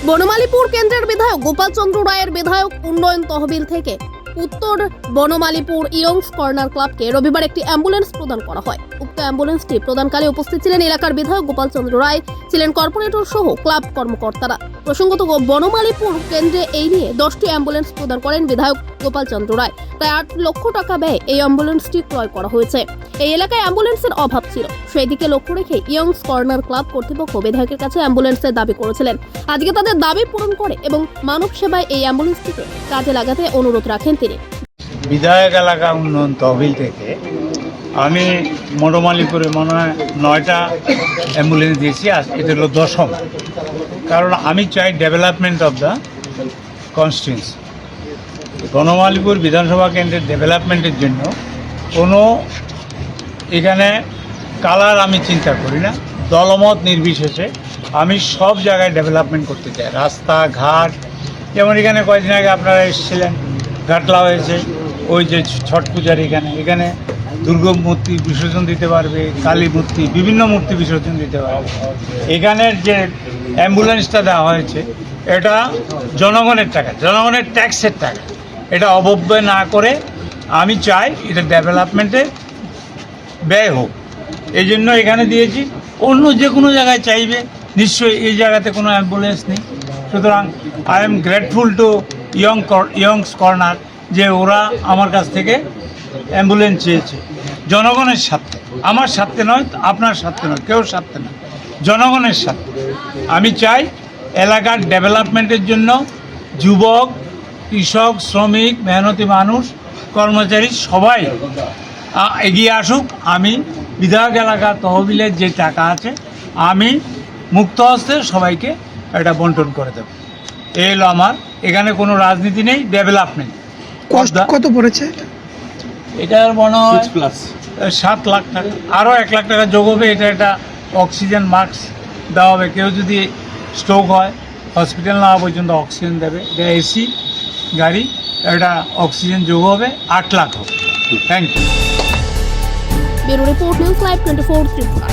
বনমালীপুর কেন্দ্রের বিধায়ক গোপাল চন্দ্র রায়ের বিধায়ক উন্নয়ন তহবিল থেকে উত্তর বনমালীপুর ইয়ংস কর্নার ক্লাবকে রবিবার একটি অ্যাম্বুলেন্স প্রদান করা হয়। উক্ত অ্যাম্বুলেন্সটি প্রদানকালে উপস্থিত ছিলেন এলাকার বিধায়ক গোপাল চন্দ্র রায়, ছিলেন কর্পোরেটর সহ ক্লাব কর্মকর্তারা। প্রসঙ্গত, বনমালীপুর কেন্দ্রে এই নিয়ে 10টি অ্যাম্বুলেন্স প্রদান করেন বিধায়ক গোপাল চন্দ্র রায়। প্রায় 8 লক্ষ টাকা ব্যয়ে এই অ্যাম্বুলেন্সটি ক্রয় করা হয়েছে। এই এলাকায় অ্যাম্বুলেন্সের অভাব ছিল, সেই দিকে লক্ষ্য রেখে ইয়ংস কর্নার ক্লাব কর্তৃপক্ষ বিধায়কের কাছে অ্যাম্বুলেন্সের দাবি করেছিলেন। আজকে তাদের দাবি পূরণ করে এবং মানব সেবায় এই অ্যাম্বুলেন্সটিকে কাজে লাগাতে অনুরোধ রাখেন তিনি। বিধায়ক এলাকা উন্নয়ন তহবিল থেকে আমি বনমালীপুরে মনে হয় 9টা অ্যাম্বুলেন্স দিয়েছি, আর এটা হলো 10ম। কারণ আমি চাই development of the constituency. Banamalipur বিধানসভা কেন্দ্রের ডেভেলপমেন্টের জন্য কোনো এখানে কালার আমি চিন্তা করি না, দলমত নির্বিশেষে আমি সব জায়গায় ডেভেলপমেন্ট করতে চাই। রাস্তাঘাট, যেমন এখানে কয়েকদিন আগে আপনারা এসেছিলেন, ঘাটলা হয়েছে, ওই যে ছট পূজার এখানে দুর্গা মূর্তি বিসর্জন দিতে পারবে, কালী মূর্তি, বিভিন্ন মূর্তি বিসর্জন দিতে পারবে। এখানের যে অ্যাম্বুলেন্সটা দেওয়া হয়েছে এটা জনগণের টাকা, জনগণের ট্যাক্সের টাকা, এটা অপব্যয় না করে আমি চাই এটা ডেভেলপমেন্টে ব্যয় হোক, এই জন্য এখানে দিয়েছি। অন্য যে কোনো জায়গায় চাইবে নিশ্চয়ই, এই জায়গাতে কোনো অ্যাম্বুলেন্স নেই। সুতরাং I am grateful to Young's corner যে ওরা আমার কাছ থেকে অ্যাম্বুলেন্স চেয়েছে জনগণের স্বার্থে, আমার স্বার্থে নয়, আপনার স্বার্থে নয়, কেউ স্বার্থে নয়, জনগণের স্বার্থে। আমি চাই এলাকার ডেভেলপমেন্টের জন্য যুবক, কৃষক, শ্রমিক, মেহনতি মানুষ, কর্মচারী সবাই এগিয়ে আসুক। আমি বিধায়ক এলাকা তহবিলের যে টাকা আছে আমি মুক্ত হস্তে সবাইকে এটা বন্টন করে দেব। এই হলো আমার, এখানে কোনো রাজনীতি নেই, ডেভেলপমেন্ট। কত পড়েছে এটার মনে হয় 7 লাখ টাকা, আরও 1 লাখ টাকা যোগ হবে। এটা অক্সিজেন মাস্ক দেওয়া হবে, কেউ যদি স্ট্রোক হয় হসপিটাল না পর্যন্ত অক্সিজেন দেবে। এটা এসি গাড়ি, এটা অক্সিজেন যোগ হবে, 8 লাখ হবে। Thank you. Bureau report, news live 24 Tripura.